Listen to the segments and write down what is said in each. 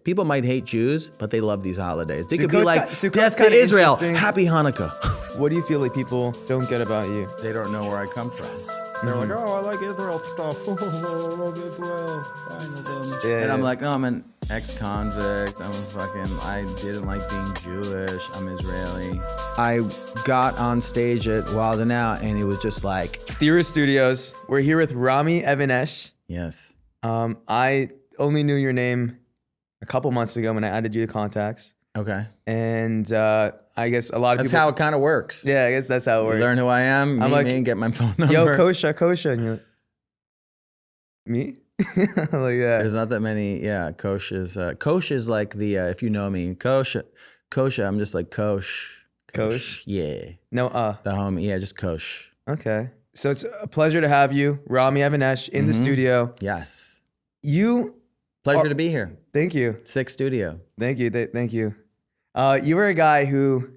people might hate Jews, but they love these holidays. They could be Sukkot's like, Sukkot's death to kinda Israel, interesting. happy Hanukkah. What do you feel like people don't get about you? They don't know where I come from. They're like, oh, I like Israel stuff. Oh, I love Israel. Fine with them. Yeah, and I'm yeah. like, no, I'm an ex-convict. I didn't like being Jewish. I'm Israeli. I got on stage at Wild 'N Out, and it was just like, Theorist Studios. We're here with Rami Evanesh. yes. I only knew your name a couple months ago when I added you to contacts. Okay. And I guess a lot of That's people. how it kind of works. Yeah, I guess that's how it works. You learn who I am, I'm meet like, me, and get my phone number. Yo, Kosha. And you're like, me? I'm like, yeah. There's not that many, Koshas. Kosha is like the, if you know me, Kosha, I'm just like Kosh. Kosh? Yeah. No, The homie, yeah, just Kosh. Okay. So it's a pleasure to have you, Rami Evanesh, in the studio. Yes. Pleasure to be here. Thank you. Sick studio. Thank you. Thank you. You were a guy who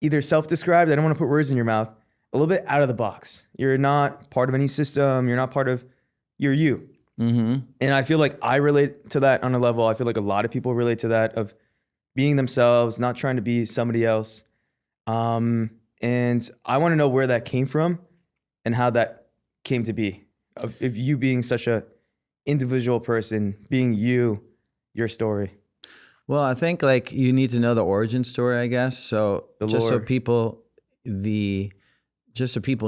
either self-described, I don't want to put words in your mouth, a little bit out of the box. You're not part of any system. You're you. Mm-hmm. And I feel like I relate to that on a level. I feel like a lot of people relate to that, of being themselves, not trying to be somebody else. And I want to know where that came from and how that came to be. Of you being such a individual person, being you, your story. Well, I think like you need to know the origin story, I guess. So so people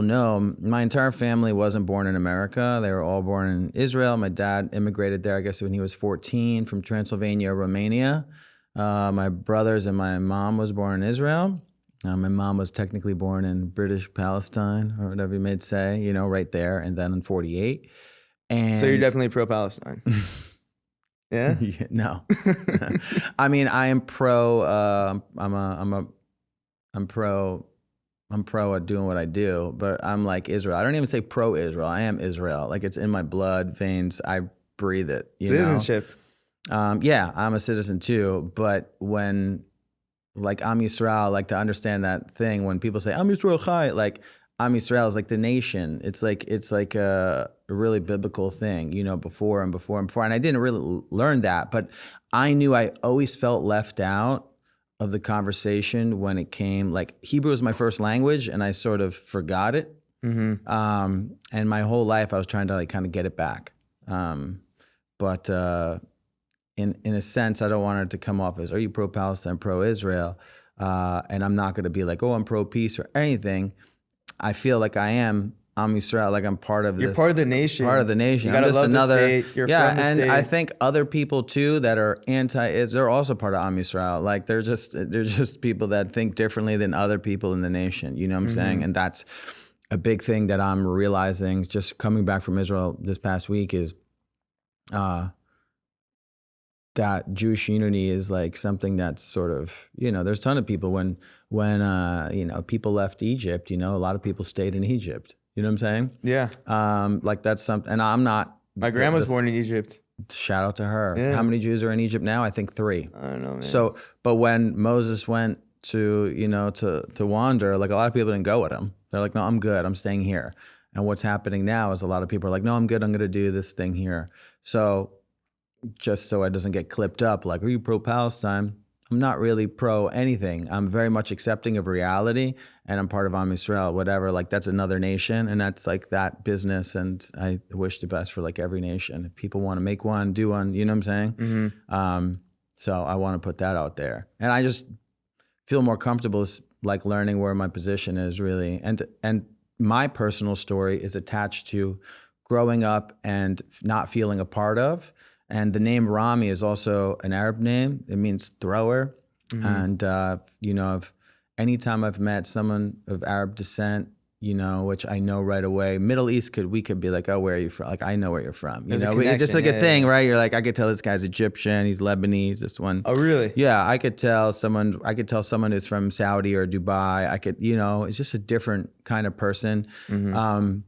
know, my entire family wasn't born in America. They were all born in Israel. My dad immigrated there, I guess, when he was 14 from Transylvania, Romania. My brothers and my mom was born in Israel. My mom was technically born in British Palestine, or whatever you may say, right there, and then in 48. And So you're definitely pro-Palestine. Yeah? Yeah, no. I mean, I am pro. I'm pro at doing what I do, but I'm like Israel. I don't even say pro-Israel. I am Israel. Like, it's in my blood, veins. I breathe it. Citizenship. Yeah, I'm a citizen too. But when, like, Am Yisrael, like, to understand that thing, when people say Am Yisrael Chai, like, Am Yisrael is like the nation. It's like a really biblical thing, before. And I didn't really learn that, but I knew I always felt left out of the conversation when it came, like, Hebrew was my first language and I sort of forgot it. Mm-hmm. And my whole life I was trying to like kind of get it back. But in a sense, I don't want it to come off as, are you pro-Palestine, pro-Israel? And I'm not going to be like, oh, I'm pro-peace or anything. I feel like I am Am Yisrael, like I'm part of this. You're part of the nation. Part of the nation. You gotta I'm just love another, the state. You're from the state. I think other people too that are they're also part of Am Yisrael. Like they're just people that think differently than other people in the nation. You know what I'm saying? And that's a big thing that I'm realizing just coming back from Israel this past week is that Jewish unity is like something that's sort of, there's a ton of people when people left Egypt, a lot of people stayed in Egypt. You know what I'm saying? Yeah. Like that's something, and I'm not. My grandma's born in Egypt. Shout out to her. Yeah. How many Jews are in Egypt now? I think 3. I don't know, man. So, but when Moses went to wander, like a lot of people didn't go with him. They're like, no, I'm good. I'm staying here. And what's happening now is a lot of people are like, no, I'm good. I'm going to do this thing here. So just so it doesn't get clipped up, like, are you pro-Palestine? I'm not really pro anything. I'm very much accepting of reality, and I'm part of Am Yisrael, whatever. Like, that's another nation, and that's like that business, and I wish the best for like every nation. If people want to make one, do one, you know what I'm saying? Mm-hmm. So I want to put that out there. And I just feel more comfortable like learning where my position is really. And my personal story is attached to growing up and not feeling a part of. And the name Rami is also an Arab name. It means thrower. Mm-hmm. And, anytime I've met someone of Arab descent, which I know right away, Middle East we could be like, oh, where are you from? Like, I know where you're from. There's a connection, just like a thing, right? You're like, I could tell this guy's Egyptian, he's Lebanese, this one. Oh, really? Yeah, I could tell someone who's from Saudi or Dubai. I could, it's just a different kind of person. Mm-hmm.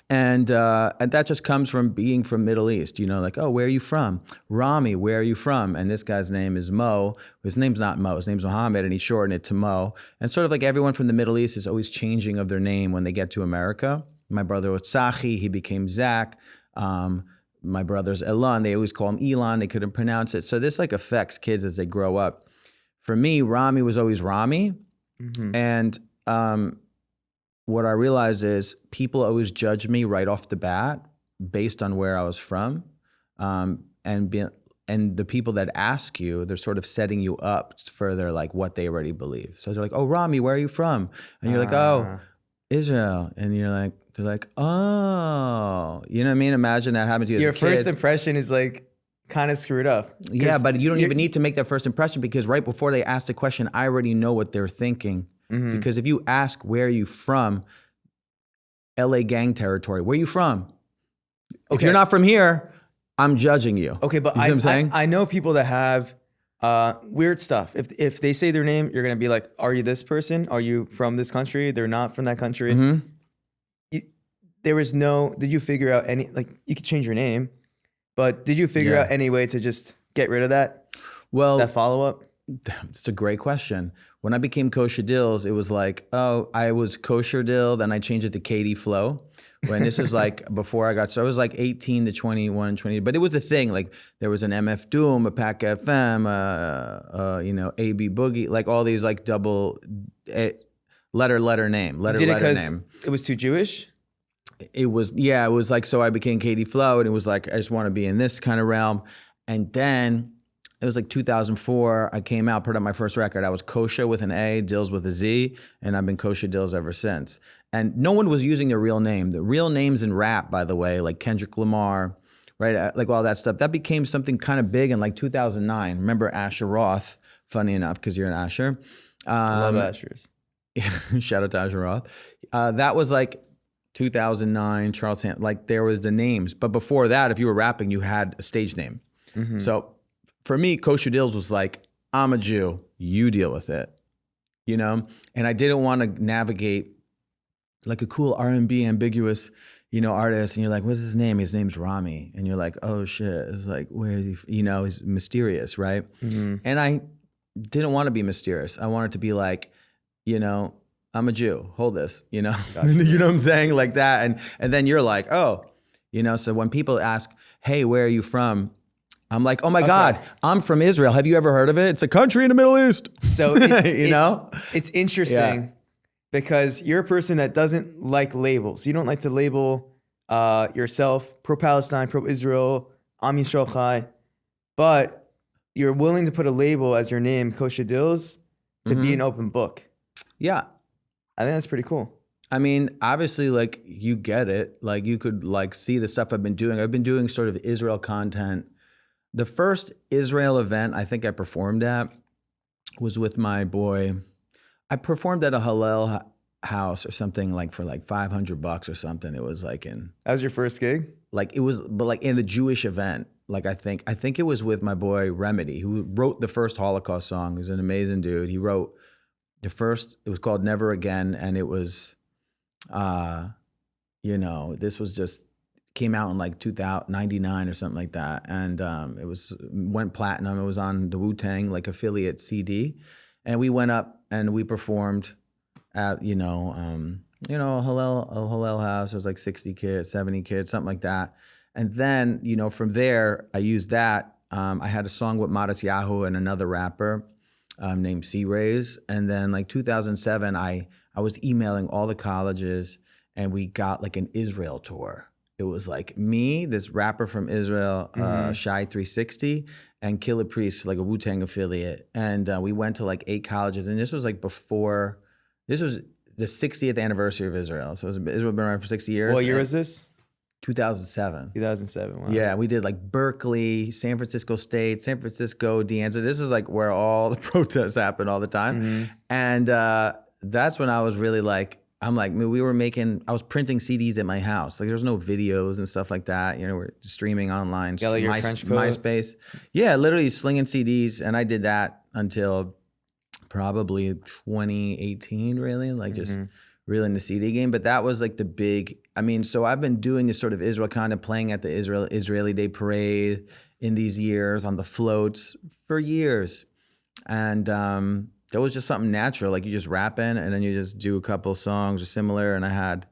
And that just comes from being from Middle East, like, oh, where are you from? Rami, where are you from? And this guy's name is Mo. His name's not Mo, his name's Mohammed, and he shortened it to Mo. And sort of like everyone from the Middle East is always changing of their name when they get to America. My brother was Sachi, he became Zach. my brother's Elon. They always call him Elon. They couldn't pronounce it. So this like affects kids as they grow up. For me, Rami was always Rami. And what I realized is people always judge me right off the bat based on where I was from. And the people that ask you, they're sort of setting you up for their like what they already believe. So they're like, "Oh, Rami, where are you from?" And you're like, "Oh, Israel." And they're like, "Oh," you know what I mean? Imagine that happened to you as a kid. Your first impression is like kind of screwed up. Yeah, but you don't even need to make that first impression, because right before they ask the question, I already know what they're thinking. Because if you ask, "Where are you from?" LA gang territory. Where are you from? If you're not from here, I'm judging you. Okay, but you see what I'm saying? I know people that have weird stuff. If they say their name, you're gonna be like, "Are you this person? Are you from this country?" They're not from that country. Did you figure out any, like, you could change your name, but did you figure out any way to just get rid of that? Well, that follow up? It's a great question. When I became Kosha Dills, it was like, oh, I was Kosher Dill, then I changed it to Katie Flo. When this is like before I got started, I was like 18 to 21, 20, but it was a thing. Like there was an MF Doom, a Pac FM, AB Boogie, like all these like double letter name, name. It was too Jewish? It was like, so I became Katie Flo, and it was like, I just want to be in this kind of realm. And then it was like 2004, I came out, put out my first record. I was Kosha with an A, Dills with a Z, and I've been Kosha Dills ever since. And no one was using their real name. The real names in rap, by the way, like Kendrick Lamar, right? Like all that stuff, that became something kind of big in like 2009. Remember Asher Roth, funny enough, because you're an Asher. I love Ashers. Shout out to Asher Roth. That was like 2009, Charles Ham, like there was the names. But before that, if you were rapping, you had a stage name. So for me, Kosher Dills was like, I'm a Jew, you deal with it, you know? And I didn't want to navigate like a cool R&B ambiguous, artist. And you're like, what's his name? His name's Rami. And you're like, oh shit. It's like, where is he? He's mysterious, right? And I didn't want to be mysterious. I wanted to be like, I'm a Jew, hold this, Gotcha. You know what I'm saying? Like that. And then you're like, oh, so when people ask, hey, where are you from? I'm like, oh my God, I'm from Israel. Have you ever heard of it? It's a country in the Middle East. So, it's interesting because you're a person that doesn't like labels. You don't like to label yourself pro-Palestine, pro-Israel, Am Yisrael Chai, but you're willing to put a label as your name, Kosha Dills, to be an open book. Yeah. I think that's pretty cool. I mean, obviously, like, you get it. Like, you could, like, see the stuff I've been doing. I've been doing sort of Israel content. The first Israel event I think I performed at was with my boy. I performed at a Hillel house or something, like for like $500 or something. It was like in. That was your first gig? Like it was, but like in a Jewish event. Like I think it was with my boy Remedy, who wrote the first Holocaust song. He's an amazing dude. He wrote the first. It was called Never Again, and it was, this was just. Came out in like 1999 or something like that, and went platinum. It was on the Wu-Tang like affiliate CD, and we went up and we performed at a Hillel house. It was like 60 kids, 70 kids, something like that. And then from there, I used that. I had a song with Madas Yahu and another rapper named C-Rays, and then like 2007, I was emailing all the colleges, and we got like an Israel tour. It was like me, this rapper from Israel, Shy 360, and Killer Priest, like a Wu-Tang affiliate. And we went to like 8 colleges. And this was like this was the 60th anniversary of Israel. So Israel been around for 60 years. What year was this? 2007. 2007, wow. Yeah, we did like Berkeley, San Francisco State, San Francisco, De Anza. This is like where all the protests happen all the time. And that's when I was really like, I was printing CDs at my house. Like there's no videos and stuff like that. We're streaming online. Yeah, like your trench coat. MySpace. Yeah, literally slinging CDs. And I did that until probably 2018, really. Like just really in the CD game. But that was like the big, so I've been doing this sort of Israel content, playing at the Israeli Day Parade in these years, on the floats for years. And it was just something natural. Like you just rap in and then you just do a couple songs or similar. And I had,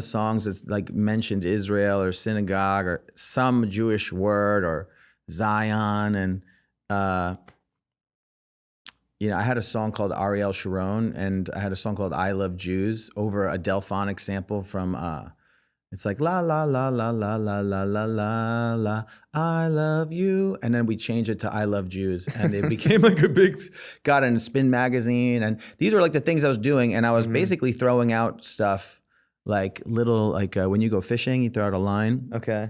songs that like mentioned Israel or synagogue or some Jewish word or Zion. And, I had a song called Ariel Sharon, and I had a song called I Love Jews over a Delphonic sample from, it's like la la la la la la la la la la I love you, and then we changed it to I Love Jews, and it became like a big, got in Spin magazine, and these were like the things I was doing, and I was basically throwing out stuff like little like when you go fishing, you throw out a line, Okay.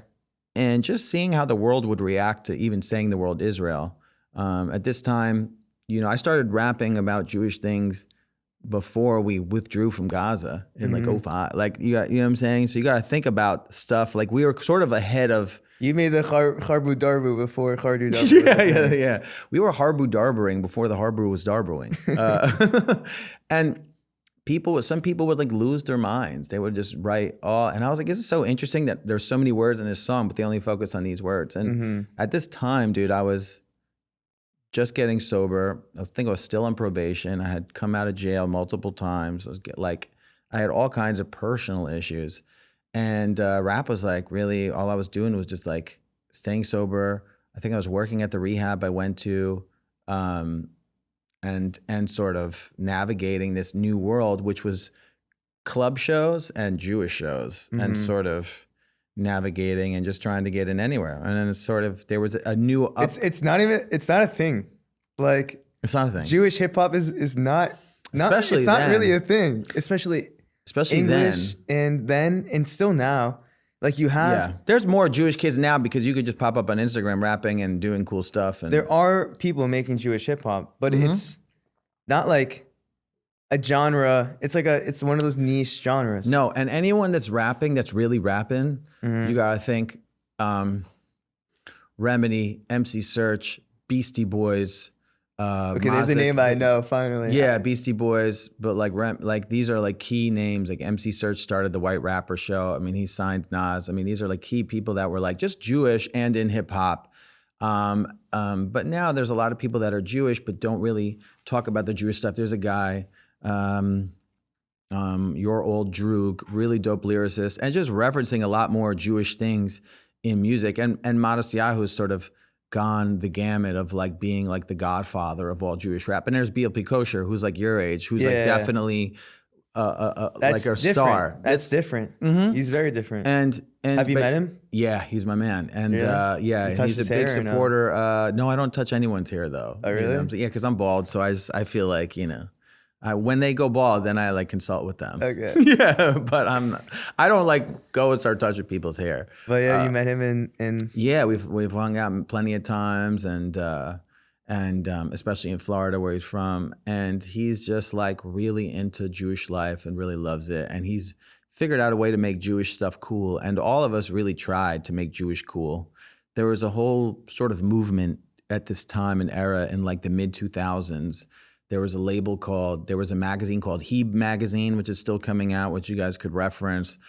and just seeing how the world would react to even saying the word Israel. At this time, I started rapping about Jewish things before we withdrew from Gaza in like '05. Like you know what I'm saying? So you got to think about stuff. Like we were sort of ahead of. You made the Harbu Darbu before Hardu Darbu. Yeah. We were Harbu Darbering before the Harbu was Darbering. And some people would like lose their minds. They would just write and I was like, this is so interesting that there's so many words in this song, but they only focus on these words. And at this time, dude, I was just getting sober. I think I was still on probation. I had come out of jail multiple times. I had all kinds of personal issues. And rap was like really, all I was doing was just like staying sober. I think I was working at the rehab I went to, and sort of navigating this new world, which was club shows and Jewish shows, and sort of navigating and just trying to get in anywhere. And then it's sort of, there was a new it's not a thing. Like it's not a thing. Jewish hip hop is not Especially it's not then. really a thing. Especially English then. and still now. Like you have there's more Jewish kids now because you could just pop up on Instagram rapping and doing cool stuff. And there are people making Jewish hip hop, but it's not like a genre. It's one of those niche genres. No, and anyone that's rapping, that's really rapping, you gotta think Remedy, MC Search, Beastie Boys. Okay, there's a name I know finally. Yeah, Beastie Boys, but like these are like key names. Like MC Search started the White Rapper Show. I mean, he signed Nas. I mean, these are like key people that were like just Jewish and in hip hop. But now there's a lot of people that are Jewish but don't really talk about the Jewish stuff. There's a guy, Your Old Droog, really dope lyricist, and just referencing a lot more Jewish things in music. And Modest Yahu has sort of gone the gamut of like being like the godfather of all Jewish rap. And there's BLP Kosher, who's like your age, who's like definitely like a star. That's different. He's very different. And have you met him? Yeah, he's my man. And Really? he's a big supporter. No, I don't touch anyone's hair though. Oh, really? Yeah, because I'm bald, so I feel like when they go bald, then I like consult with them. Okay. Yeah, but I don't like go and start touching people's hair. But yeah, you met him in Yeah, we've hung out plenty of times, and especially in Florida where he's from, and he's just like really into Jewish life and really loves it, and he's figured out a way to make Jewish stuff cool, and all of us really tried to make Jewish cool. There was a whole sort of movement at this time and era in like the mid 2000s. There was a magazine called Heb Magazine, which is still coming out, which you guys could reference.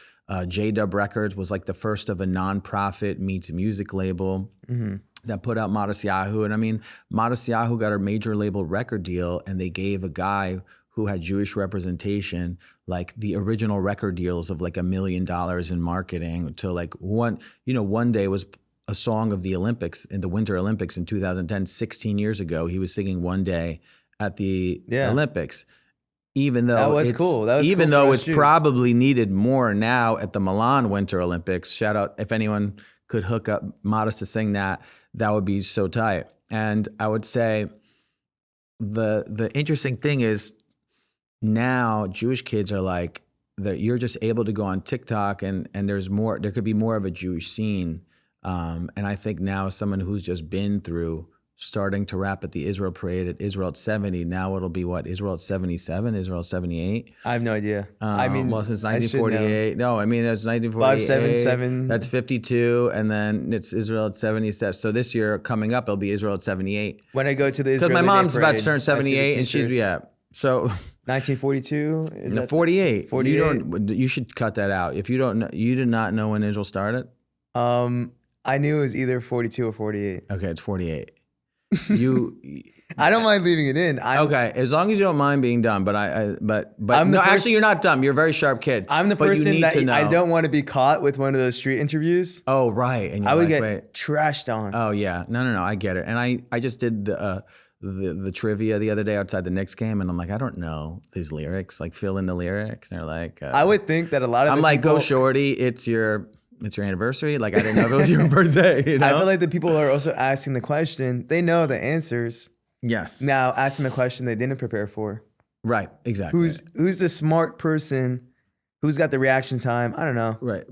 J-Dub Records was like the first of a nonprofit meets music label that put out Modest Yahu. And I mean, Modest Yahu got a major label record deal, and they gave a guy who had Jewish representation like the original record deals of like $1 million in marketing to like one day was a song of the Olympics, in the Winter Olympics in 2010, 16 years ago. He was singing One Day at the Olympics, even though that was cool. Even though it's probably needed more now at the Milan Winter Olympics. Shout out if anyone could hook up Modest to sing that would be so tight. And I would say the interesting thing is now Jewish kids are like that. You're just able to go on TikTok and there could be more of a Jewish scene. And I think now someone who's just been through starting to rap at the Israel Parade at Israel at 70. Now it'll be what, Israel at 77, Israel at 78? I have no idea. I mean, well, since 1948. No, I mean, it's 1948. 577. That's 52. And then it's Israel at 77. So this year coming up, it'll be Israel at 78. When I go to the Israel Because my mom's about to turn 78 and she's, So 1942? Is that 48. 48? You should cut that out. If you don't know, you did not know when Israel started? I knew it was either 42 or 48. Okay, it's 48. you I don't mind leaving it in. okay, as long as you don't mind being dumb, but I'm the no, person- actually you're not dumb. You're a very sharp kid. I'm the but you person need that to know. I don't want to be caught with one of those street interviews. Oh, right. And you're I would like, get wait. trashed on. Oh yeah, no, I get it. And I just did the trivia the other day outside the Knicks game, and I'm like, I don't know these lyrics. Like, fill in the lyrics. And they're like, I would think that a lot of I'm the like, people, go shorty, it's your anniversary. Like, I didn't know if it was your birthday. You know? I feel like the people who are also asking the question, they know the answers. Yes. Now ask them a question they didn't prepare for. Right. Exactly. Who's the smart person? Who's got the reaction time? I don't know. Right.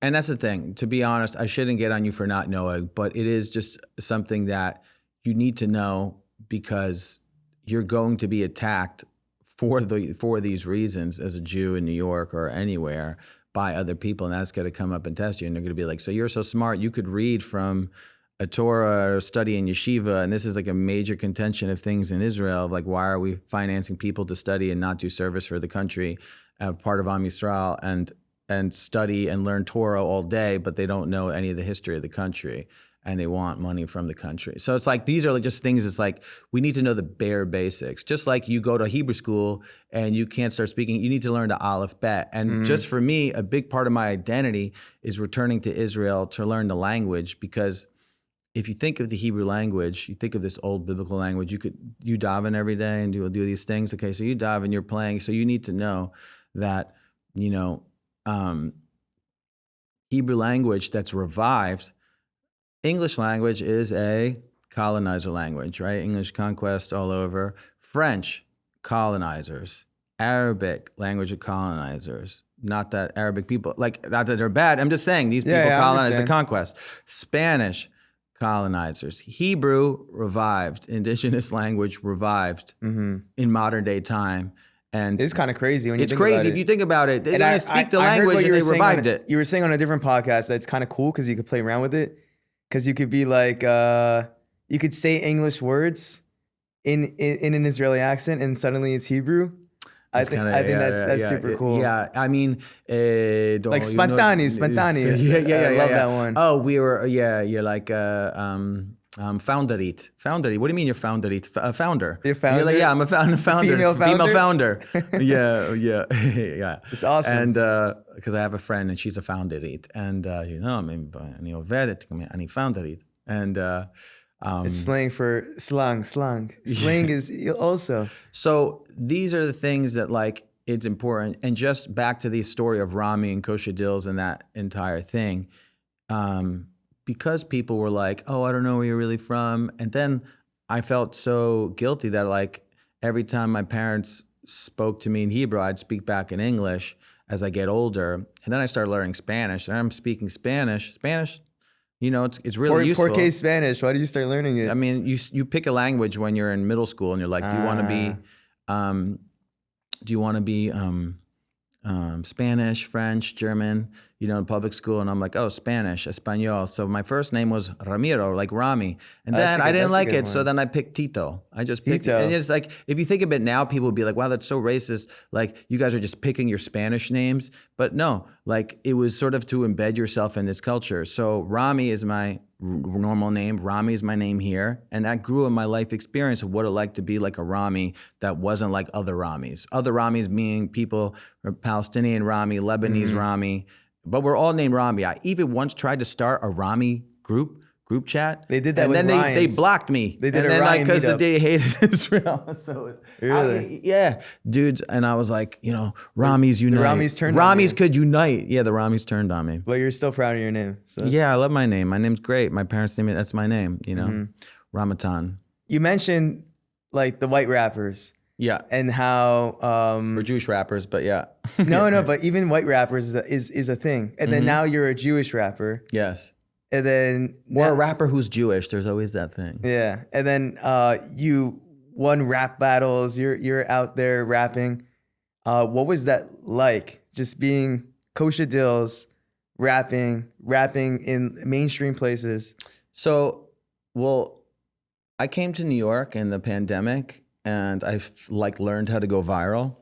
And that's the thing. To be honest, I shouldn't get on you for not knowing, but it is just something that you need to know because you're going to be attacked for these reasons as a Jew in New York or anywhere by other people, and that's going to come up and test you, and they're going to be like, so you're so smart, you could read from a Torah or study in yeshiva, and this is like a major contention of things in Israel, like why are we financing people to study and not do service for the country, part of Am Yisrael, and study and learn Torah all day, but they don't know any of the history of the country, and they want money from the country. So it's like, these are just things, it's like, we need to know the bare basics. Just like you go to Hebrew school and you can't start speaking, you need to learn the Aleph Bet. And just for me, a big part of my identity is returning to Israel to learn the language, because if you think of the Hebrew language, you think of this old biblical language, you daven every day and do these things. Okay, so you daven, you're playing, so you need to know that, Hebrew language that's revived. English language is a colonizer language, right? English conquest all over. French, colonizers. Arabic, language of colonizers. Not that Arabic people, not that they're bad. I'm just saying these people colonized the conquest. Spanish, colonizers. Hebrew, revived. Indigenous language, revived in modern day time. And it's kind of crazy when you think crazy about if you think about it. They want to speak the language and they revived it. You were saying on a different podcast that it's kind of cool because you could play around with it. Because you could be like, you could say English words in an Israeli accent and suddenly it's Hebrew. I think that's super cool. Yeah, I mean, like spontani. Yeah, I love that one. Oh, you're like founderit. Founderit. What do you mean you're founderit? A founder. You're founder? You're like, yeah, I'm a founder. Female founder? yeah. It's awesome. And because I have a friend and she's a founderit, and אני עובדת, אני founderit, and it's slang for slang. Slang is also. So these are the things that it's important. And just back to the story of Rami and Kosha Dills and that entire thing, because people were like, oh, I don't know where you're really from. And then I felt so guilty that every time my parents spoke to me in Hebrew, I'd speak back in English as I get older. And then I started learning Spanish, and I'm speaking Spanish. It's really useful. Por qué Spanish? Why did you start learning it? I mean, you pick a language when you're in middle school, and you're like, do you want to be Spanish, French, German, in public school? And I'm like, oh, Spanish, Espanol. So my first name was Ramiro, like Rami. And then I didn't like it, so then I picked Tito. I just picked Tito. And it's like, if you think of it now, people would be like, wow, that's so racist. Like, you guys are just picking your Spanish names. But no, it was sort of to embed yourself in this culture. So Rami is my normal name. Rami is my name here. And that grew in my life experience of what it like to be like a Rami that wasn't like other Ramis. Other Ramis being people, Palestinian Rami, Lebanese Rami, but we're all named Rami. I even once tried to start a Rami group chat. They did that and with then they blocked me. They did and a Ryan because meetup. they hated Israel. So really? Yeah, dudes. And I was like, Ramis unite. The Ramis turned on Ramis you. could unite. Yeah, the Ramis turned on me. But you're still proud of your name. So yeah, I love my name. My name's great. My parents named me. That's my name. Ramatan. You mentioned the white rappers. Yeah. And how or Jewish rappers, but yeah. No, but even white rappers is a thing. And then now you're a Jewish rapper. Yes. And then or a rapper who's Jewish. There's always that thing. Yeah. And then you won rap battles. You're out there rapping. What was that like? Just being Kosha Dills, rapping in mainstream places. So, I came to New York in the pandemic, and I learned how to go viral.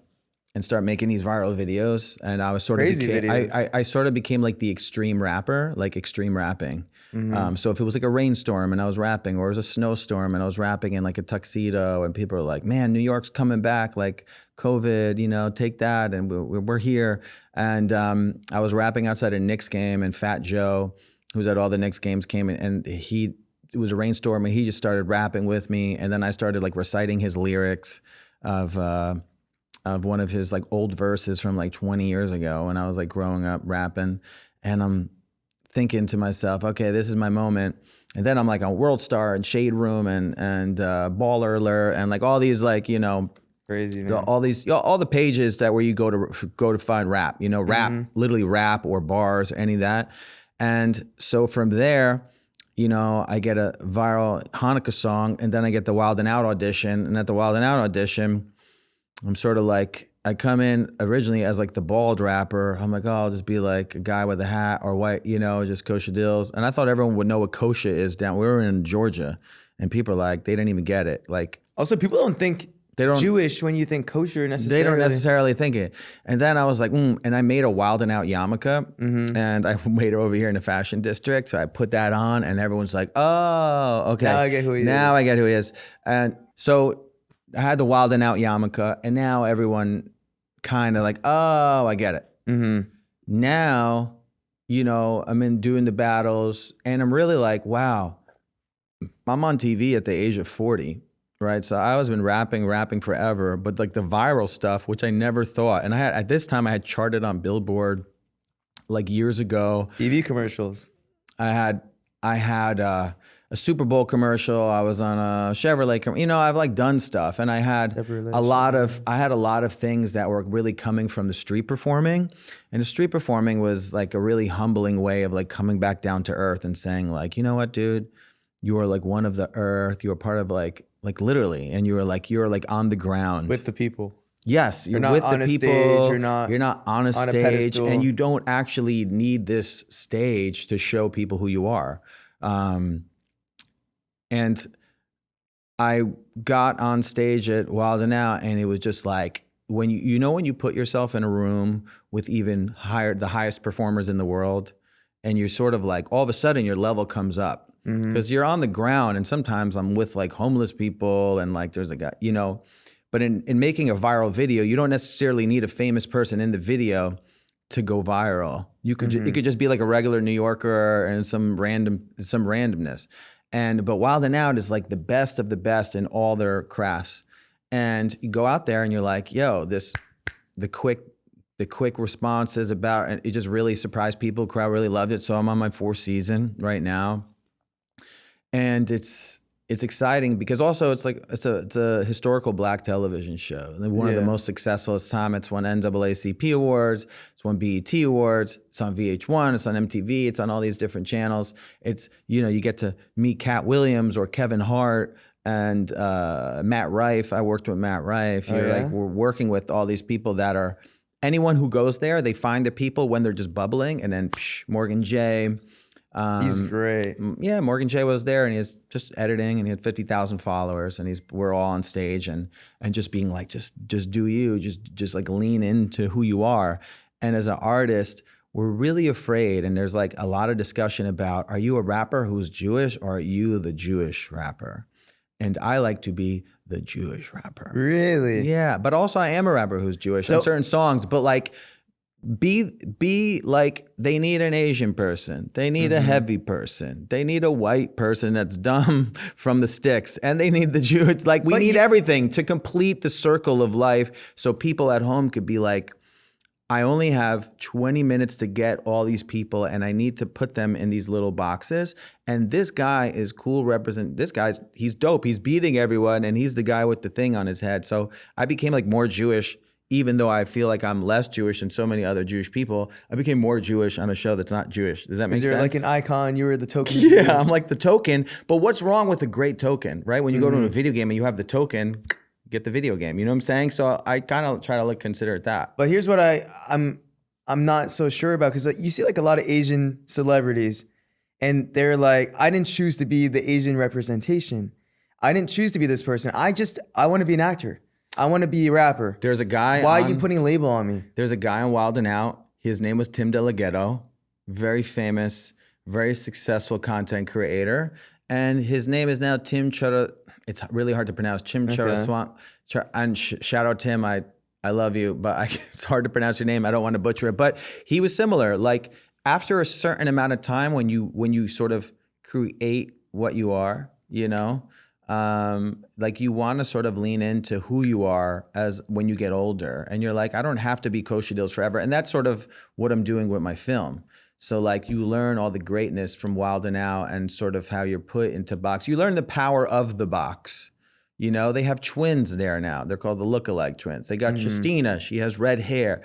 and start making these viral videos. And I was sort of Crazy videos. I sort of became like the extreme rapper, like extreme rapping. Mm-hmm. So if it was like a rainstorm and I was rapping, or it was a snowstorm and I was rapping in like a tuxedo, and people are like, "Man, New York's coming back, like COVID, you know, take that, and we're here." And I was rapping outside a Knicks game, and Fat Joe, who's at all the Knicks games, came in, and it was a rainstorm, and he just started rapping with me, and then I started like reciting his lyrics of one of his like old verses from like 20 years ago when I was like growing up rapping, and I'm thinking to myself, okay, this is my moment. And then I'm like on World Star and Shade Room and Baller Alert and like all these like, you know, Crazy, man. all the pages that where you go to find rap, you know, rap, literally rap or bars or any of that. And so from there, you know, I get a viral Hanukkah song, and then I get the Wild and Out audition. And at the Wild and Out audition, I'm sort of like, I come in originally as like the bald rapper. I'm like, oh, I'll just be like a guy with a hat or white, you know, just Kosha Dills. And I thought everyone would know what Kosha is down. We were in Georgia, and people are like, they didn't even get it. Like, Also, people don't think Jewish when you think kosher necessarily. they don't necessarily think it. And then I was like, and I made a Wild and Out yarmulke, and I made it over here in the fashion district. So I put that on, and everyone's like, oh, okay. Now I get who he is. Now I get who he is. And so I had the Wild and Out yarmulke, and now everyone kind of like, oh, I get it. Now, you know, I'm in doing the battles, and I'm really like, wow, I'm on TV at the age of 40, right? So I was been rapping forever, but like the viral stuff, which I never thought, and I had at this time I had charted on Billboard like years ago. TV commercials. I had a Super Bowl commercial. I was on a Chevrolet. You know, I've like done stuff, and I had a lot of things that were really coming from the street performing, and the street performing was like a really humbling way of like coming back down to earth and saying like, you know what, dude, you are like one of the earth. You are part of like literally, and you're like on the ground With the people. Yes, you're not with on the a people. stage, you're not on a on a stage, pedestal. and you don't actually need this stage to show people who you are. And I got on stage at Wild and Out, and it was just like when when you put yourself in a room with even the highest performers in the world, and you're sort of like all of a sudden your level comes up because you're on the ground, and sometimes I'm with like homeless people, and like there's a guy, you know. But in making a viral video, you don't necessarily need a famous person in the video to go viral. You could it could just be like a regular New Yorker and some randomness. But Wild and Out is like the best of the best in all their crafts. And you go out there and you're like, yo, the quick responses about, and it just really surprised people. Crowd really loved it. So I'm on my 4th season right now. And it's exciting because also it's a historical Black television show. And one of the most successful at this time. It's won NAACP awards. It's won BET awards. It's on VH1. It's on MTV. It's on all these different channels. It's, you know, you get to meet Cat Williams or Kevin Hart and Matt Rife. I worked with Matt Rife. We're working with all these people that are, anyone who goes there, they find the people when they're just bubbling. And then Morgan J. He's great. Yeah, Morgan J was there, and he was just editing, and he had 50,000 followers, and we're all on stage and just being like, just do you, just like lean into who you are. And as an artist, we're really afraid, and there's like a lot of discussion about, are you a rapper who's Jewish, or are you the Jewish rapper? And I like to be the Jewish rapper. Really? Yeah, but also I am a rapper who's Jewish on certain songs, but like, be like, they need an Asian person, they need a heavy person, they need a white person that's dumb from the sticks, and they need the Jewish, like we need everything to complete the circle of life, so people at home could be like, I only have 20 minutes to get all these people, and I need to put them in these little boxes, and this guy is cool, he's dope, he's beating everyone, and he's the guy with the thing on his head. So I became like more Jewish. Even though I feel like I'm less Jewish than so many other Jewish people, I became more Jewish on a show that's not Jewish. Does that make sense? You're like an icon. You were the token. Yeah, I'm like the token. But what's wrong with a great token, right? When you go to a video game and you have the token, get the video game. You know what I'm saying? So I kind of try to consider it that. But here's what I'm not so sure about, because you see like a lot of Asian celebrities, and they're like, I didn't choose to be the Asian representation. I didn't choose to be this person. I want to be an actor. I want to be a rapper. There's a guy. Why are you putting a label on me? There's a guy on Wild 'N Out. His name was Tim DeLaGhetto, very famous, very successful content creator, and his name is now Tim Chara. It's really hard to pronounce. Tim Charaswant. And shout out Tim. I love you, but it's hard to pronounce your name. I don't want to butcher it. But he was similar. Like after a certain amount of time, when you sort of create what you are, you know, like you want to sort of lean into who you are as when you get older, and you're like, I don't have to be Kosha Deals forever, and that's sort of what I'm doing with my film. So like you learn all the greatness from Wild 'N Out and sort of how you're put into box. You learn the power of the box. You know, they have twins there now. They're called the lookalike twins. They got Justina. She has red hair.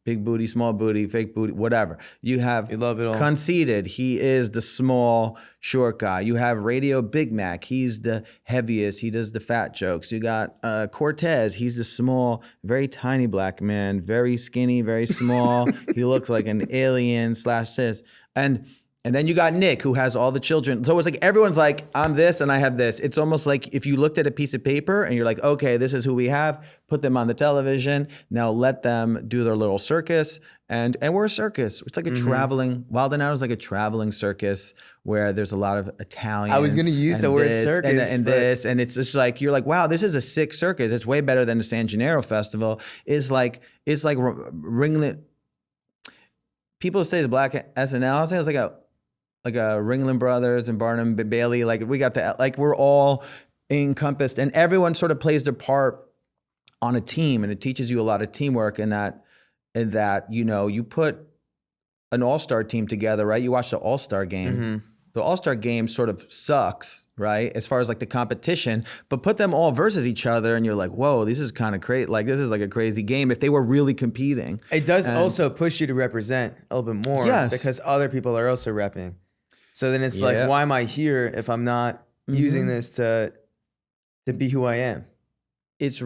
Big booty, small booty, fake booty, whatever. You have love it all. Conceited. He is the small, short guy. You have Radio Big Mac. He's the heaviest. He does the fat jokes. You got Cortez. He's the small, very tiny black man, very skinny, very small. He looks like an alien / cis. And then you got Nick, who has all the children. So it's like everyone's like, I'm this and I have this. It's almost like if you looked at a piece of paper and you're like, okay, this is who we have. Put them on the television. Now let them do their little circus. And we're a circus. It's like a traveling, Wild 'N Out is like a traveling circus where there's a lot of Italians. I was going to use the word circus. And this. And it's just like, you're like, wow, this is a sick circus. It's way better than the San Gennaro Festival. It's like Ringling. People say it's black SNL. I say it's like a Ringling Brothers and Barnum Bailey, like we got the, like we're all encompassed and everyone sort of plays their part on a team, and it teaches you a lot of teamwork and that, you know, you put an all-star team together, right? You watch the all-star game. The all-star game sort of sucks, right? As far as like the competition, but put them all versus each other and you're like, whoa, this is kind of crazy. Like this is like a crazy game if they were really competing. It does also push you to represent a little bit more because other people are also repping. So then it's like, why am I here if I'm not using this to be who I am? It's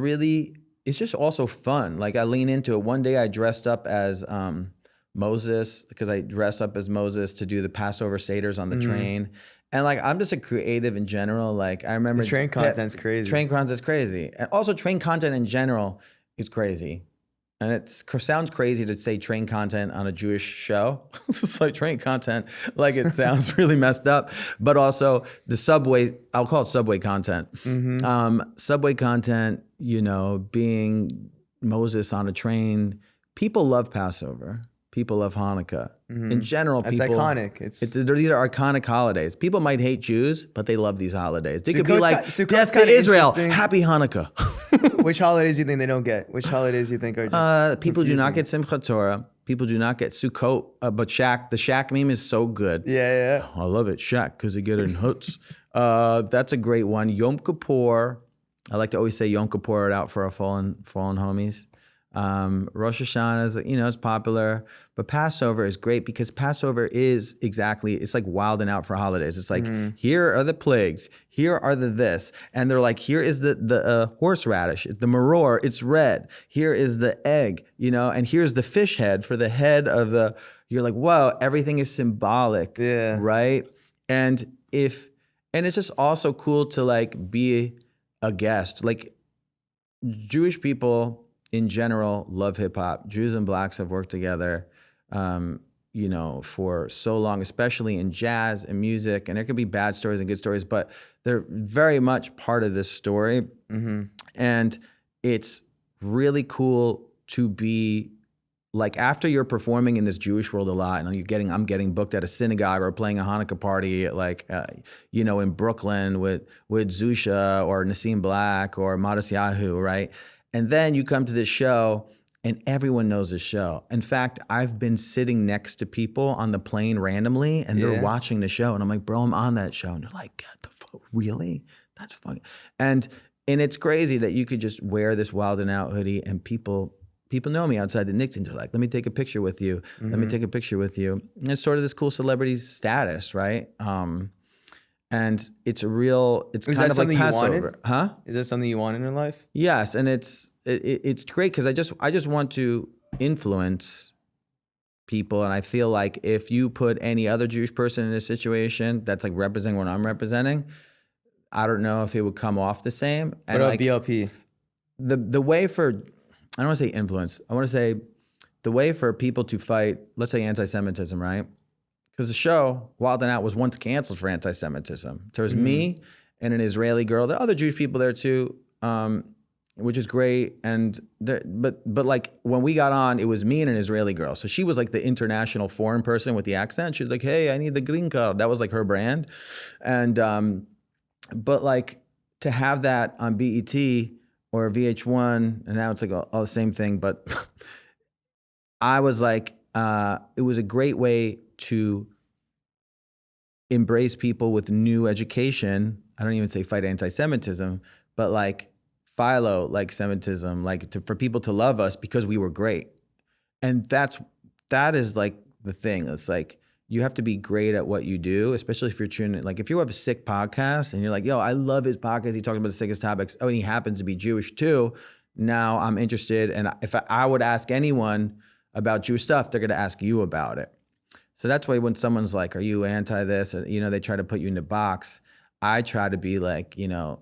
just also fun. Like I lean into it. One day I dressed up as Moses, because I dress up as Moses to do the Passover Seders on the train. And like, I'm just a creative in general. Like I remember- the train content's crazy. Train content's crazy. And also train content in general is crazy. And it sounds crazy to say train content on a Jewish show. It's just like train content, like it sounds really messed up. But also the subway, I'll call it subway content. Subway content, you know, being Moses on a train. People love Passover. People love Hanukkah. In general, That's people. iconic. These are iconic holidays. People might hate Jews, but they love these holidays. They could be Sukkot's like, Sukkot's death to kinda Israel, interesting. happy Hanukkah. Which holidays do you think they don't get? Which holidays do you think are just People do not confusing? get Simchat Torah. People do not get Sukkot, but the Shaq meme is so good. Yeah. I love it, Shaq, because they get it in huts. That's a great one. Yom Kippur. I like to always say Yom Kippur out for our fallen homies. Rosh Hashanah is, you know, it's popular, but Passover is great because Passover is it's like Wild 'N Out for holidays. It's like, here are the plagues, here are the this, and they're like, here is the horseradish, the maror, it's red. Here is the egg, you know, and here's the fish head for the head of the, you're like, whoa, everything is symbolic, right? And it's just also cool to like be a guest. Like Jewish people in general love hip hop. Jews and blacks have worked together, you know, for so long, especially in jazz and music. And there could be bad stories and good stories, but they're very much part of this story. And it's really cool to be like, after you're performing in this Jewish world a lot, and I'm getting booked at a synagogue or playing a Hanukkah party at like, you know, in Brooklyn with Zusha or Nassim Black or Modest Yahoo, right? And then you come to this show and everyone knows this show. In fact, I've been sitting next to people on the plane randomly and they're watching the show. And I'm like, bro, I'm on that show. And they're like, get the fuck, really? That's fucking. And it's crazy that you could just wear this Wild 'N Out hoodie and people know me outside the Knicks and they're like, let me take a picture with you. Let me take a picture with you. And it's sort of this cool celebrity status, right? And it's kind of like Passover. Huh? Is that something you want in your life? Yes, and it's great because I just want to influence people, and I feel like if you put any other Jewish person in a situation that's like representing what I'm representing, I don't know if it would come off the same. And What like, about BLP? the way for, I don't want to say influence. I want to say the way for people to fight, let's say anti-Semitism, right? Because the show Wild 'N Out was once canceled for anti-Semitism. There was me and an Israeli girl. There are other Jewish people there too, which is great. And but like when we got on, it was me and an Israeli girl. So she was like the international foreign person with the accent. She was like, "Hey, I need the green card." That was like her brand. And but like to have that on BET or VH1, and now it's like all the same thing. But I was like, it was a great way to embrace people with new education. I don't even say fight anti-Semitism, but like philo, like Semitism, like for people to love us because we were great. And that is like the thing. It's like you have to be great at what you do, especially if you're tuning. Like if you have a sick podcast and you're like, yo, I love his podcast. He talks about the sickest topics. Oh, and he happens to be Jewish too. Now I'm interested. And if I would ask anyone about Jewish stuff, they're going to ask you about it. So that's why when someone's like, are you anti this? And, they try to put you in a box. I try to be like, the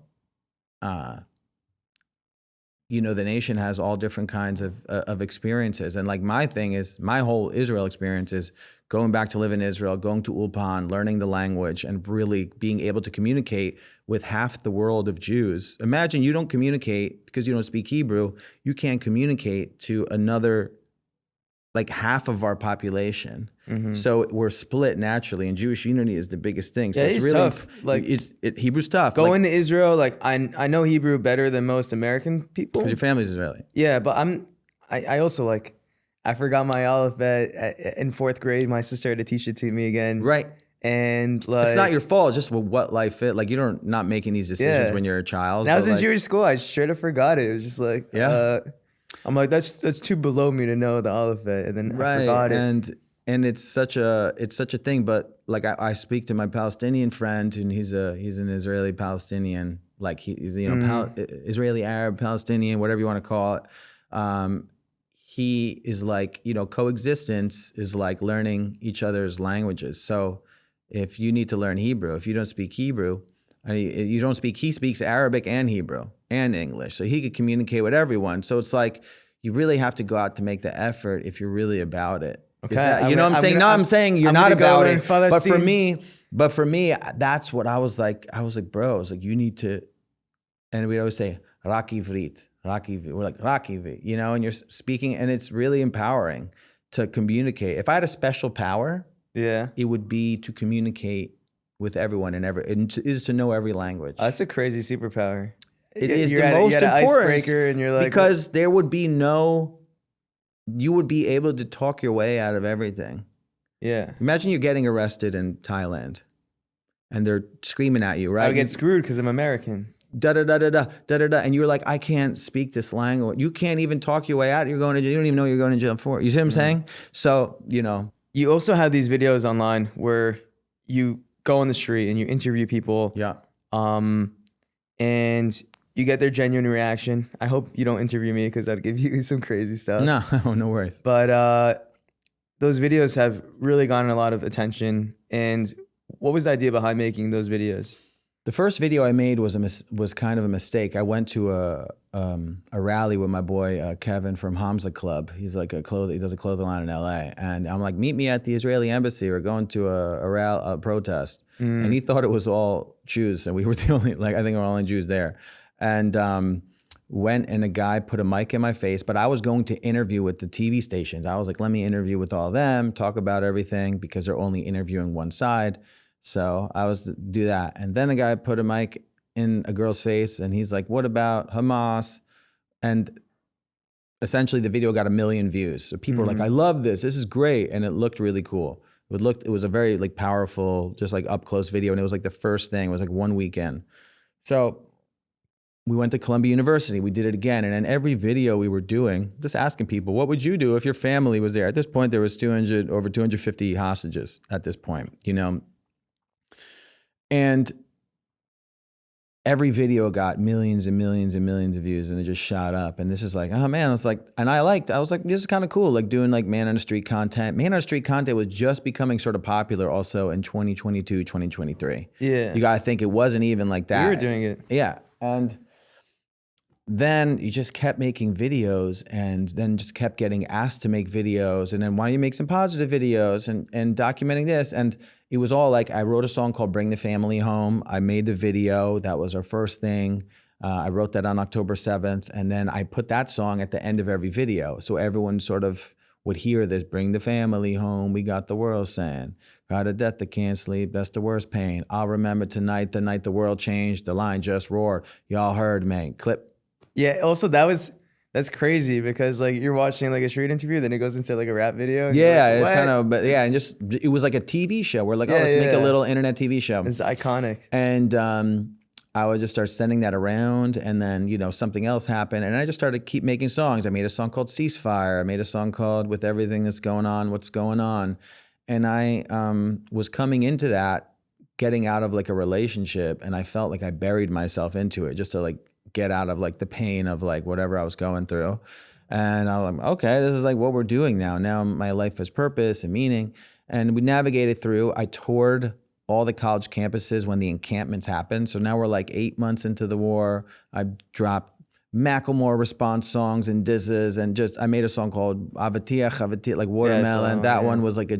nation has all different kinds of experiences. And like my thing is, my whole Israel experience is going back to live in Israel, going to Ulpan, learning the language, and really being able to communicate with half the world of Jews. Imagine you don't communicate because you don't speak Hebrew. You can't communicate to another, like half of our population. Mm-hmm. So we're split naturally, and Jewish unity is the biggest thing. So it's really tough. Like Hebrew's tough. Going to Israel, like I know Hebrew better than most American people. Because your family's Israeli. Yeah, but I also like, I forgot my alphabet in 4th grade. My sister had to teach it to me again. Right. And like, it's not your fault. It's just what life is. Like you're not making these decisions when you're a child. And I was in Jewish school. I straight up forgot it. It was just like, I'm like, that's too below me to know the alphabet, and then I forgot it. And it's such a thing. But like I speak to my Palestinian friend, and he's an Israeli Palestinian, like he's Israeli Arab Palestinian, whatever you want to call it. He is like, coexistence is like learning each other's languages. So if you need to learn Hebrew, if you don't speak Hebrew, he speaks Arabic and Hebrew and English. So he could communicate with everyone. So it's like, you really have to go out to make the effort if you're really about it. Okay. I'm saying you're not about it. But for me, that's what I was like, bro, I was like, you need to, and we'd always say, Raki Vrit. We're like, Raki Vrit, and you're speaking, and it's really empowering to communicate. If I had a special power, it would be to communicate with everyone and to know every language. That's a crazy superpower. It is the most important. Icebreaker and you're like, because there would be you would be able to talk your way out of everything. Yeah. Imagine you're getting arrested in Thailand and they're screaming at you, right? I would get screwed because I'm American. Da da da da da da da da, and you're like, I can't speak this language. You can't even talk your way out. You're going to jail. You don't even know you're going to jail for it. You see what I'm saying? So you also have these videos online where you go on the street and you interview people. Yeah. And you get their genuine reaction. I hope you don't interview me because I'd give you some crazy stuff. No, no worries. But those videos have really gotten a lot of attention. And what was the idea behind making those videos? The first video I made was kind of a mistake. I went to a rally with my boy Kevin from Hamza Club. He's like he does a clothing line in LA, and I'm like, meet me at the Israeli embassy. We're going to a protest, and he thought it was all Jews, and we were the only, I think we're only Jews there, and went and a guy put a mic in my face, but I was going to interview with the TV stations. I was like, let me interview with all of them, talk about everything, because they're only interviewing one side. So I was to do that. And then the guy put a mic in a girl's face and he's like, what about Hamas? And essentially the video got 1 million views. So people were like, I love this. This is great. And it looked really cool. It was a very powerful, just up close video. And it was the first thing. It was 1 weekend. So we went to Columbia University. We did it again. And in every video we were doing, just asking people, what would you do if your family was there? At this point, there was over 250 hostages at this point, And every video got millions and millions and millions of views, and it just shot up. And this is oh man, I was like, this is kind of cool, doing man on the street content. Man on the street content was just becoming sort of popular also in 2022, 2023. Yeah. You got to think it wasn't even like that. We were doing it. Yeah. And then you just kept making videos and then just kept getting asked to make videos. And then why don't you make some positive videos and documenting this? And it was all like, I wrote a song called Bring the Family Home. I made the video. That was our first thing. I wrote that on October 7th. And then I put that song at the end of every video. So everyone sort of would hear this, bring the family home. We got the world saying, out of death that can't sleep. That's the worst pain. I'll remember tonight, the night the world changed. The line just roared. Y'all heard me. Clip. Yeah. Also, that's crazy because like you're watching like a street interview, then it goes into like a rap video. And Yeah, you're it's like, kind "What?" of, but yeah, and just it was like a TV show. We're like, oh, Yeah, let's make a yeah. little internet TV show. It's iconic. And I would just start sending that around, and then something else happened, and I just started keep making songs. I made a song called Ceasefire. I made a song called With Everything That's Going On, What's Going On, and I was coming into that, getting out of like a relationship, and I felt like I buried myself into it just to like get out of like the pain of like whatever I was going through. And I'm like, okay, this is like what we're doing now. Now my life has purpose and meaning. And we navigated through. I toured all the college campuses when the encampments happened. So now we're like 8 months into the war. I dropped Macklemore response songs and disses, and just I made a song called Avatia, like watermelon. That one was like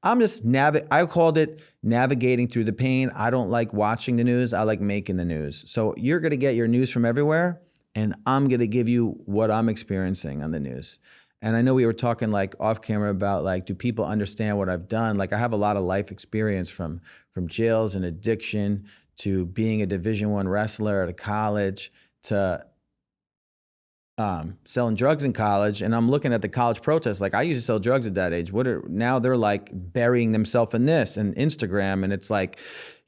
I'm just I called it navigating through the pain. I don't like watching the news. I like making the news. So you're gonna get your news from everywhere, and I'm gonna give you what I'm experiencing on the news. And I know we were talking like off camera about like, do people understand what I've done? Like I have a lot of life experience from jails and addiction to being a Division I wrestler at a college to selling drugs in college. And I'm looking at the college protests. Like I used to sell drugs at that age. Now they're like burying themselves in this and Instagram, and it's like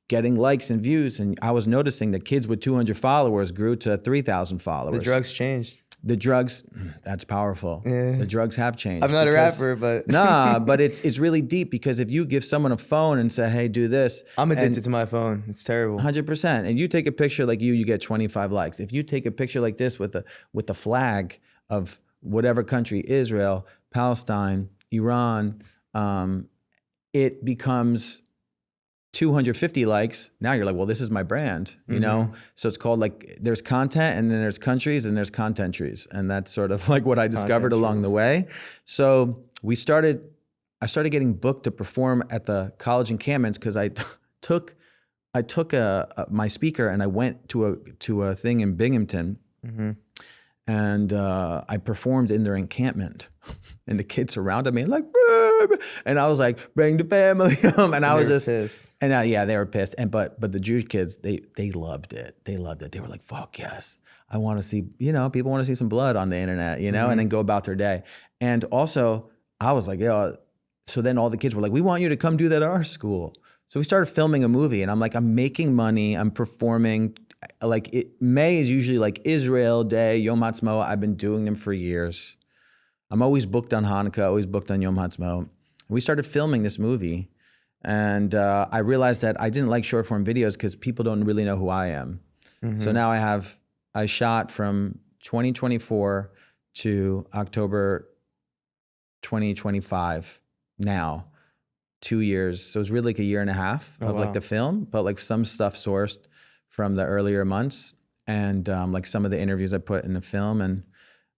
getting likes and views. And I was noticing that kids with 200 followers grew to 3,000 followers. The drugs changed. The drugs, that's powerful. Yeah. The drugs have changed. I'm not a rapper, but nah, but it's really deep, because if you give someone a phone and say, hey, do this. I'm addicted to my phone. It's terrible. 100%. And you take a picture like you get 25 likes. If you take a picture like this with the flag of whatever country, Israel, Palestine, Iran, it becomes 250 likes. Now you're like, well, this is my brand, you know? So it's called like, there's content, and then there's countries, and there's content trees. And that's sort of like what I discovered along the way. So I started getting booked to perform at the college encampments, because I took my speaker and I went to a thing in Binghamton. And I performed in their encampment, and the kids surrounded me like, and I was like, bring the family home. And I was just pissed. And yeah, they were pissed. And but the Jewish kids, they loved it. They loved it. They were like, fuck yes. I want to see, people want to see some blood on the internet, and then go about their day. And also I was like, so then all the kids were like, we want you to come do that at our school. So we started filming a movie, and I'm like, I'm making money, I'm performing. Like May is usually like Israel Day, Yom Ha'atzmaut. I've been doing them for years. I'm always booked on Hanukkah, always booked on Yom Ha'atzmaut. We started filming this movie, and I realized that I didn't like short form videos because people don't really know who I am. So now I shot from 2024 to October 2025 now, 2 years. So it's really like a year and a half of like the film, but like some stuff sourced from the earlier months, and like some of the interviews I put in the film,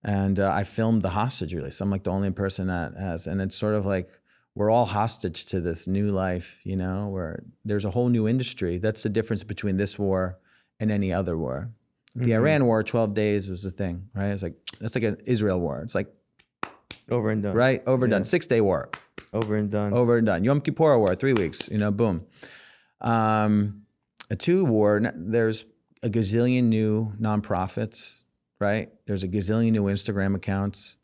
and I filmed the hostage release. I'm like the only person that has, and it's sort of like we're all hostage to this new life, where there's a whole new industry. That's the difference between this war and any other war. The Iran war, 12 days was the thing, right? It's like, that's like an Israel war. It's like over and done, right? Over and done. 6-day war. Over and done. Over and done. Yom Kippur war, 3 weeks, boom. A 2 war, there's a gazillion new nonprofits, right? There's a gazillion new Instagram accounts.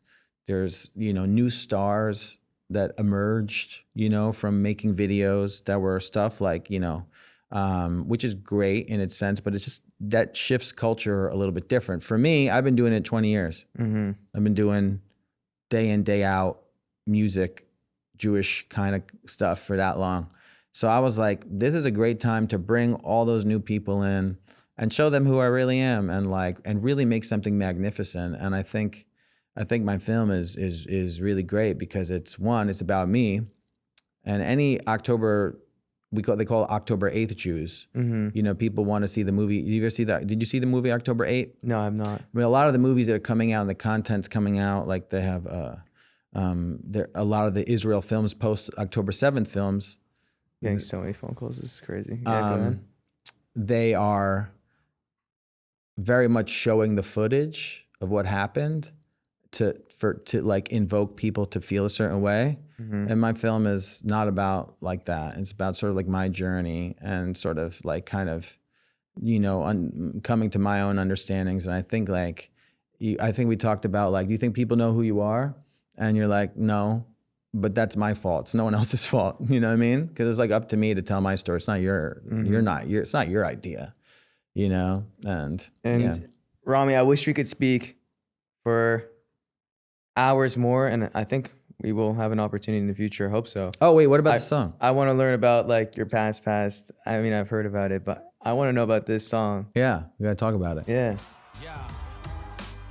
There's, new stars that emerged, from making videos that were stuff like, which is great in its sense, but it's just, that shifts culture a little bit different. For me, I've been doing it 20 years. I've been doing day in, day out music, Jewish kind of stuff for that long. So I was like, this is a great time to bring all those new people in and show them who I really am, and really make something magnificent. And I think my film is really great because it's about me. And any October they call it October 8th Jews. Mm-hmm. You know, people want to see the movie. Did you ever see that? Did you see the movie October 8th? No, I'm not. I mean, a lot of the movies that are coming out and the content's coming out, like they have there a lot of the Israel films, post October 7th films. Getting so many phone calls. This is crazy. Yeah, go ahead. They are very much showing the footage of what happened to like invoke people to feel a certain way. Mm-hmm. And my film is not about like that. It's about sort of like my journey and sort of like kind of, you know, coming to my own understandings. And I think like, I think we talked about like, do you think people know who you are? And you're like, no, but that's my fault. It's no one else's fault. You know what I mean? Because it's like up to me to tell my story. It's not it's not your idea, you know? And yeah. Rami, I wish we could speak for hours more. And I think we will have an opportunity in the future. I hope so. Oh, wait, what about the song? I want to learn about like your past. I mean, I've heard about it, but I want to know about this song. Yeah, we got to talk about it. Yeah. Yeah.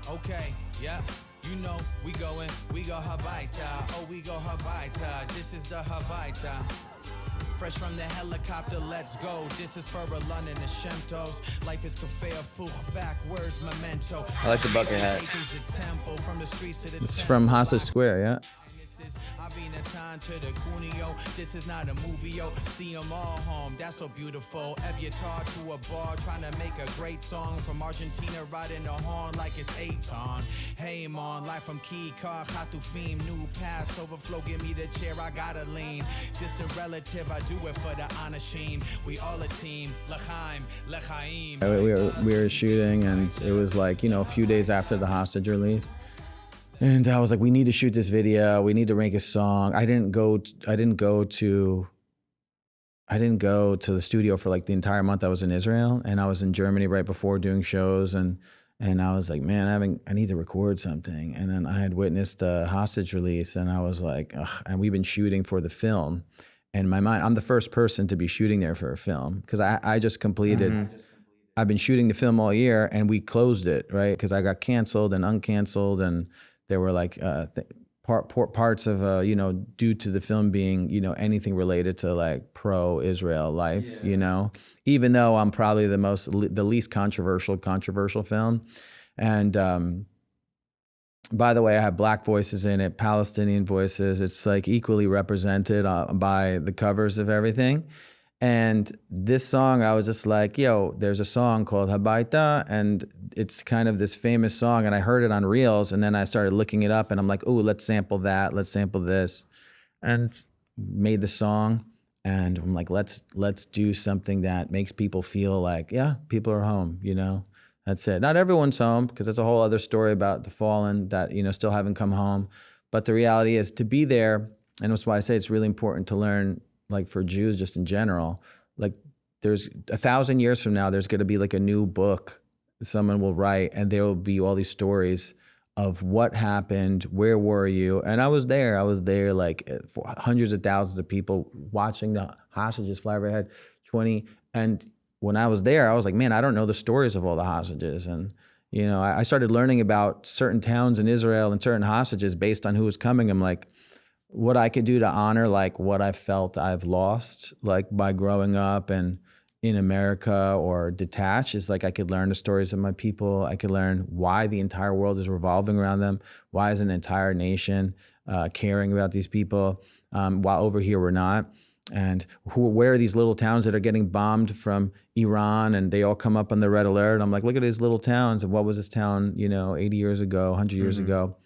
Okay. Yeah. You know, we go Hawaita. Oh, we go Hawaita. This is the Hawaita. Fresh from the helicopter, let's go. This is for a London and Shemtos. Life is cafe of fuch, backwards memento. I like the bucket hat. It's from Hostage Square, yeah. This is not a movie, yo. See them all home, that's so beautiful. Eviatar to a bar, trying to make a great song. From Argentina, riding the horn like it's Aton. Hey, man, life from Key Car, Hatufim, new pass, overflow, give me the chair, I gotta lean. Distant relative, I do it for the honor sheen. We all a team, L'chaim, L'chaim. We were shooting, and it was like, you know, a few days after the Hostage release. And I was like, we need to shoot this video. We need to make a song. I didn't go to the studio for like the entire month I was in Israel, and I was in Germany right before doing shows, and I was like, man, I need to record something. And then I had witnessed the Hostage release, and I was like, ugh. And we've been shooting for the film. And in my mind, I'm the first person to be shooting there for a film, because I just completed. Mm-hmm. I've been shooting the film all year, and we closed it, right? Because I got canceled and uncanceled, and there were like parts of, you know, due to the film being, you know, anything related to like pro-Israel life, you know, even though I'm probably the least controversial film. And by the way, I have black voices in it, Palestinian voices. It's like equally represented by the covers of everything. And this song, I was just like, yo, there's a song called Habaita, and it's kind of this famous song, and I heard it on Reels, and then I started looking it up, and I'm like, oh, let's sample that, let's sample this, and made the song, and I'm like, let's do something that makes people feel like, yeah, people are home, you know, that's it. Not everyone's home, because that's a whole other story about the fallen that, you know, still haven't come home, but the reality is to be there, and that's why I say it's really important to learn. Like for Jews, just in general, like there's 1,000 years from now, there's going to be like a new book someone will write, and there will be all these stories of what happened, where were you? And I was there like for hundreds of thousands of people watching the hostages fly overhead, 20. And when I was there, I was like, man, I don't know the stories of all the hostages. And, you know, I started learning about certain towns in Israel and certain hostages based on who was coming. I'm like, what I could do to honor like what I felt I've lost, like by growing up and in America or detached, is like I could learn the stories of my people. I could learn why the entire world is revolving around them. Why is an entire nation caring about these people while over here we're not? And where are these little towns that are getting bombed from Iran, and they all come up on the red alert? I'm like, look at these little towns. And what was this town, you know, 80 years ago, 100 years ago?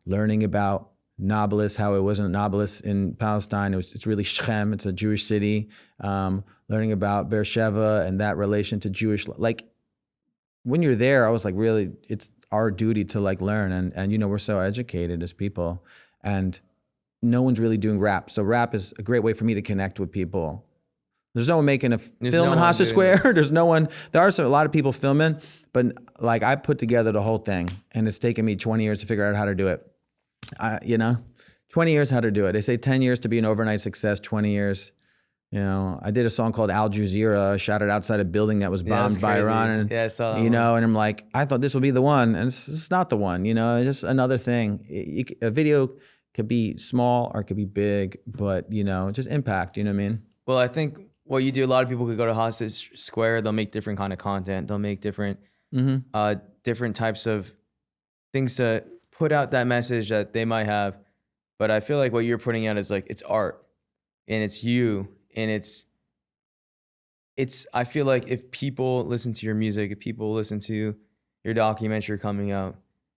Learning about Nablus, how it wasn't Nablus in Palestine. It's really Shechem. It's a Jewish city. Learning about Beersheba and that relation to Jewish. Like when you're there, I was like, really, it's our duty to like learn. And you know, we're so educated as people, and no one's really doing rap. So rap is a great way for me to connect with people. There's no one making a film in Hostage Square. There's no one. There are a lot of people filming, but like I put together the whole thing, and it's taken me 20 years to figure out how to do it. You know, 20 years how to do it. They say 10 years to be an overnight success, 20 years. You know, I did a song called Al Jazeera, shot it outside a building that was bombed by Iran. And, yeah, I saw that you know, and I'm like, I thought this would be the one. And it's not the one, you know, it's just another thing. A video could be small or it could be big, but, you know, just impact, you know what I mean? Well, I think what you do, a lot of people could go to Hostage Square. They'll make different kind of content. They'll make different different types of things to put out that message that they might have. But I feel like what you're putting out is like, it's art and it's you. And it's I feel like if people listen to your music, if people listen to your documentary coming out,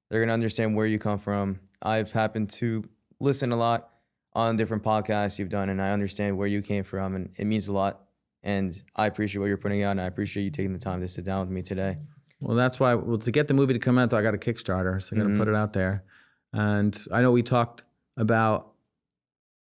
they're going to understand where you come from. I've happened to listen a lot on different podcasts you've done, and I understand where you came from, and it means a lot. And I appreciate what you're putting out, and I appreciate you taking the time to sit down with me today. Well, that's why, to get the movie to come out, I got a Kickstarter, so I got to put it out there. And I know we talked about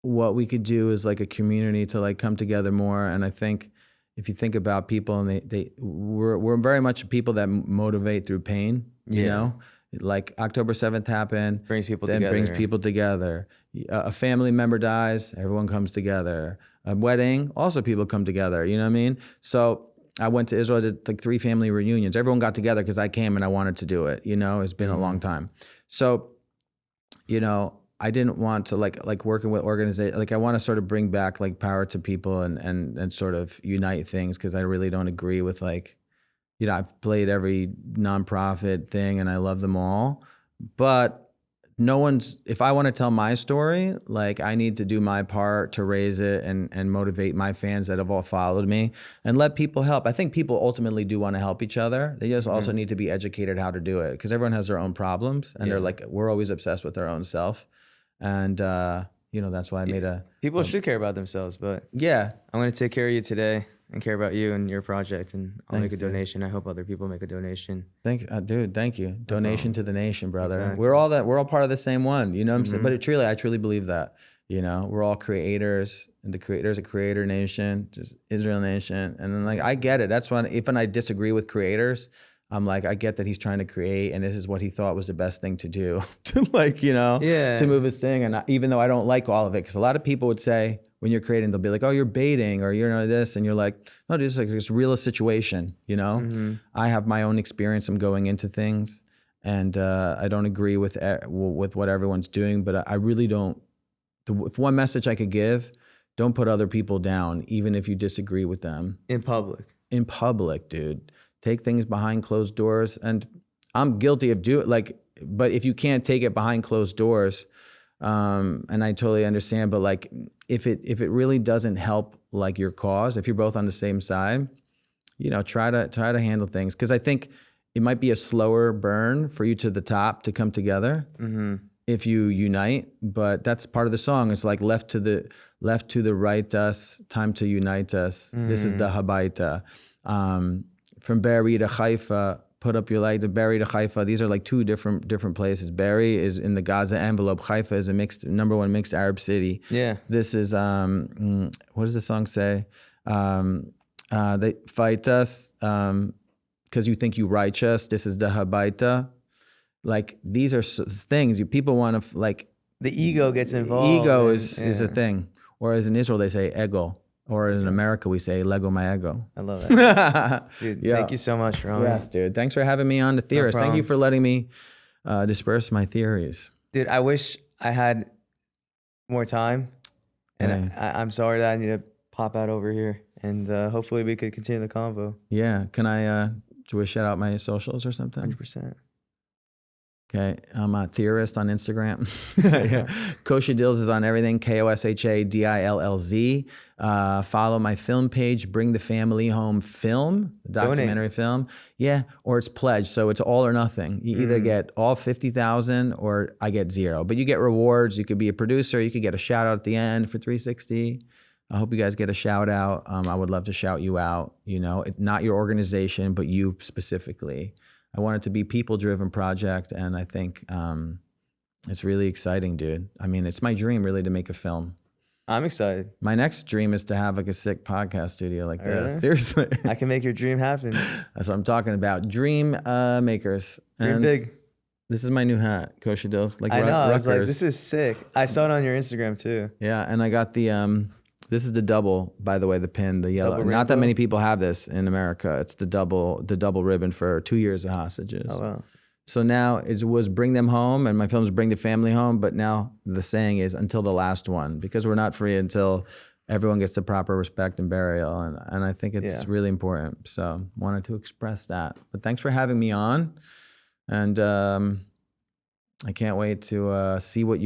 what we could do as like a community to like come together more. And I think if you think about people, and we're very much people that motivate through pain, you know? Like October 7th happened, Brings people then together. brings people together. A family member dies, everyone comes together. A wedding, also people come together, you know what I mean? So I went to Israel, did like 3 family reunions. Everyone got together because I came and I wanted to do it, you know? It's been a long time. So, you know, I didn't want to like working with organizations, like I want to sort of bring back like power to people and sort of unite things, because I really don't agree with like, you know, I've played every nonprofit thing and I love them all, but if I want to tell my story, like I need to do my part to raise it and motivate my fans that have all followed me and let people help. I think people ultimately do want to help each other. They just also need to be educated how to do it, because everyone has their own problems and they're like, we're always obsessed with our own self. And, you know, that's why I made People should care about themselves, but yeah. I'm going to take care of you today and care about you and your project, and I'll Thanks, make a dude. donation. I hope other people make a donation. Dude, thank you. Donation to the nation, brother. Exactly. We're all part of the same one, you know what I'm saying? But I truly believe that, you know, we're all creators, and there's a creator nation, just Israel nation. And then like, I get it. That's when, if I disagree with creators, I'm like, I get that he's trying to create, and this is what he thought was the best thing to do to like, you know, to move his thing. And even though I don't like all of it, because a lot of people would say, when you're creating, they'll be like, oh, you're baiting, or you're this, and you're like, no, dude, it's like this real situation, you know? I have my own experience. I'm going into things, and I don't agree with what everyone's doing, but I really don't. If one message I could give, don't put other people down, even if you disagree with them. In public, dude. Take things behind closed doors, and I'm guilty of but if you can't take it behind closed doors, and I totally understand, but like if it really doesn't help like your cause, if you're both on the same side, you know, try to handle things, because I think it might be a slower burn for you to the top to come together if you unite. But that's part of the song. It's like left to the right us, time to unite us. This is the Habaita. From Be'eri to Haifa, put up your light. To Be'eri to Haifa, these are like 2 different places. Be'eri is in the Gaza envelope. Haifa is a number 1 mixed Arab city. Yeah. This is what does the song say? They fight us because you think you righteous. This is the Habaita. Like these are things people want to like. The ego gets involved. Ego is a thing. Whereas in Israel they say ego. Or in America, we say, Lego my ego. I love that. Dude, thank you so much, Ron. Yes, dude. Thanks for having me on The Theorist. Thank you for letting me disperse my theories. Dude, I wish I had more time. And I'm sorry that I need to pop out over here. And hopefully we could continue the convo. Yeah. Can I do a shout out my socials or something? 100%. Okay, I'm a Theorist on Instagram. Yeah. Kosha Dills is on everything, KOSHADILLZ. Follow my film page, Bring the Family Home Film, documentary film. Yeah, or it's pledged, so it's all or nothing. You either get all 50,000 or I get 0. But you get rewards. You could be a producer. You could get a shout out at the end for 360. I hope you guys get a shout out. I would love to shout you out. You know, not your organization, but you specifically. I want it to be a people-driven project, and I think it's really exciting, dude. I mean, it's my dream, really, to make a film. I'm excited. My next dream is to have like a sick podcast studio like this. Really? Seriously. I can make your dream happen. That's what I'm talking about. Dream makers. Dream And big. This is my new hat, Kosha Dills. Like I know. I was like, Rutgers. this is sick. I saw it on your Instagram too. Yeah, and I got the this is the double, by the way, the pin, the yellow. Double Not that rainbow? many people have this in America. It's the double ribbon for 2 years of hostages. Oh wow. So now it was Bring Them Home, and my films Bring the Family Home, but now the saying is until the last one, because we're not free until everyone gets the proper respect and burial. And I think it's Yeah. really important. So wanted to express that. But thanks for having me on. And I can't wait to see what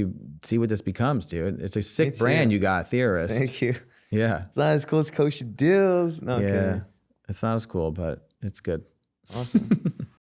this becomes, dude. It's a sick Me brand too. you got, Theorist. Thank you. Yeah. It's not as cool as Kosha Deals. No, I'm Yeah. kidding. It's not as cool, but it's good. Awesome.